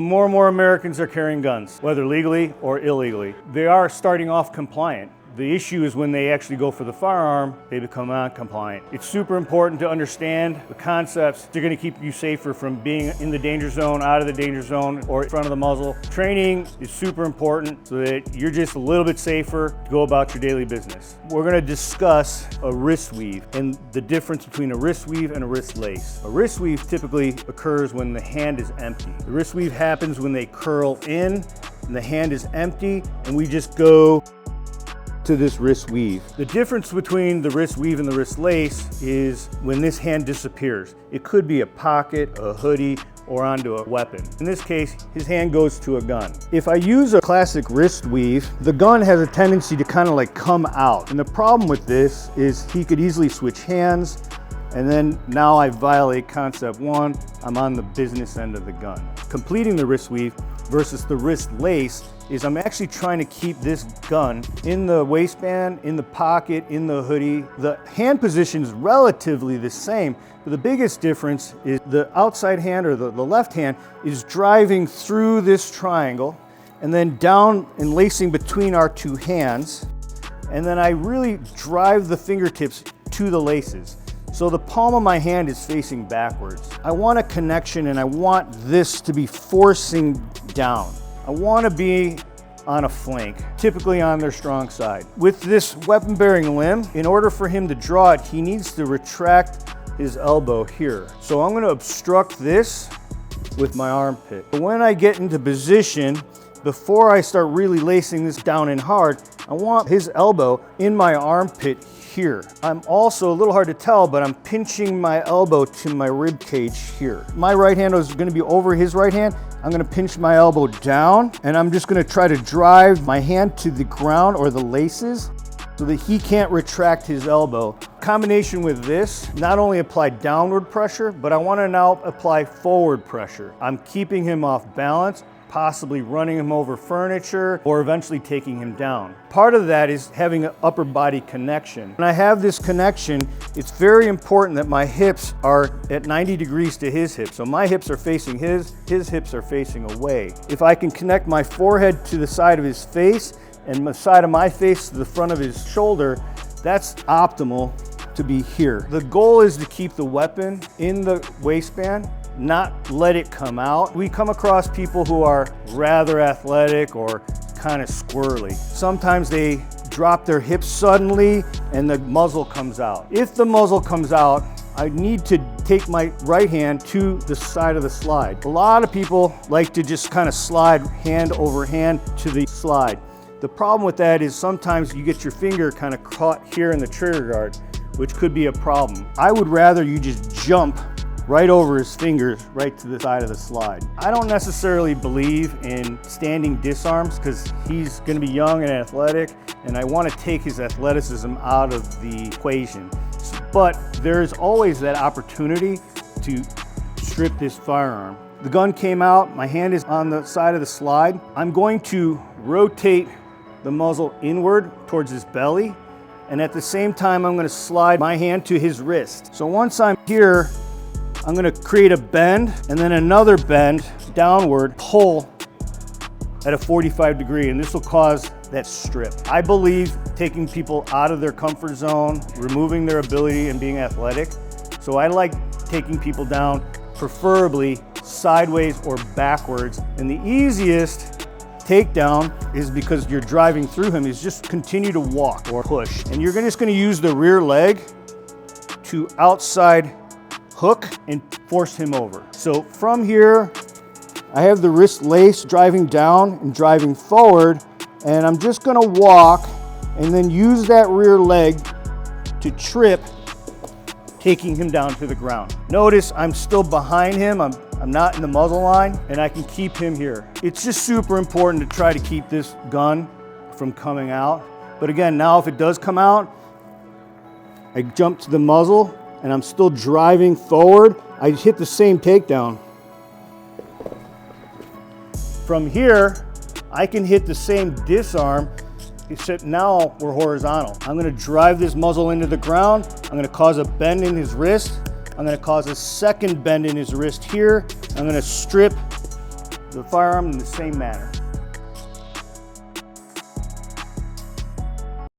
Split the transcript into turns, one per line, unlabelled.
More and more Americans are carrying guns, whether legally or illegally. They are starting off compliant. The issue is when they actually go for the firearm, they become non-compliant. It's super important to understand the concepts. They're going to keep you safer from being in the danger zone, out of the danger zone, or in front of the muzzle. Training is super important so that you're just a little bit safer to go about your daily business. We're going to discuss a wrist weave and the difference between a wrist weave and a wrist lace. A wrist weave typically occurs when the hand is empty. The wrist weave happens when they curl in and the hand is empty, and we just go to this wrist weave. The difference between the wrist weave and the wrist lace is when this hand disappears. It could be a pocket, a hoodie, or onto a weapon. In this case, his hand goes to a gun. If I use a classic wrist weave, the gun has a tendency to kind of like come out. And the problem with this is he could easily switch hands, and then now I violate concept one. I'm on the business end of the gun. Completing the wrist weave versus the wrist lace is I'm actually trying to keep this gun in the waistband, in the pocket, in the hoodie. The hand position is relatively the same, but the biggest difference is the outside hand, or the left hand, is driving through this triangle and then down and lacing between our two hands. And then I really drive the fingertips to the laces. So the palm of my hand is facing backwards. I want a connection, and I want this to be forcing down. I want to be on a flank, typically on their strong side. With this weapon-bearing limb, in order for him to draw it, he needs to retract his elbow here. So I'm going to obstruct this with my armpit. But when I get into position, before I start really lacing this down in hard, I want his elbow in my armpit here. I'm also, a little hard to tell, but I'm pinching my elbow to my rib cage here. My right hand is going to be over his right hand. I'm going to pinch my elbow down, and I'm just going to try to drive my hand to the ground or the laces so that he can't retract his elbow. Combination with this, not only apply downward pressure, but I want to now apply forward pressure. I'm keeping him off balance, possibly running him over furniture, or eventually taking him down. Part of that is having an upper body connection. When I have this connection, it's very important that my hips are at 90 degrees to his hips. So my hips are facing his hips are facing away. If I can connect my forehead to the side of his face and the side of my face to the front of his shoulder, that's optimal to be here. The goal is to keep the weapon in the waistband, not let it come out. We come across people who are rather athletic or kind of squirrely. Sometimes they drop their hips suddenly and the muzzle comes out. If the muzzle comes out, I need to take my right hand to the side of the slide. A lot of people like to just kind of slide hand over hand to the slide. The problem with that is sometimes you get your finger kind of caught here in the trigger guard, which could be a problem. I would rather you just jump right over his fingers, right to the side of the slide. I don't necessarily believe in standing disarms because he's going to be young and athletic, and I want to take his athleticism out of the equation. But there's always that opportunity to strip this firearm. The gun came out, my hand is on the side of the slide. I'm going to rotate the muzzle inward towards his belly, and at the same time I'm going to slide my hand to his wrist. So once I'm here, I'm going to create a bend and then another bend downward, pull at a 45 degree, and this will cause that strip. I believe taking people out of their comfort zone, removing their ability and being athletic. So I like taking people down, preferably sideways or backwards. And the easiest takedown is, because you're driving through him, is just continue to walk or push. And you're just going to use the rear leg to outside hook and force him over. So from here, I have the wrist lace driving down and driving forward, and I'm just gonna walk and then use that rear leg to trip, taking him down to the ground. Notice I'm still behind him, I'm not in the muzzle line, and I can keep him here. It's just super important to try to keep this gun from coming out. But again, now if it does come out, I jump to the muzzle, and I'm still driving forward. I hit the same takedown. From here, I can hit the same disarm, except now we're horizontal. I'm gonna drive this muzzle into the ground. I'm gonna cause a bend in his wrist. I'm gonna cause a second bend in his wrist here. I'm gonna strip the firearm in the same manner.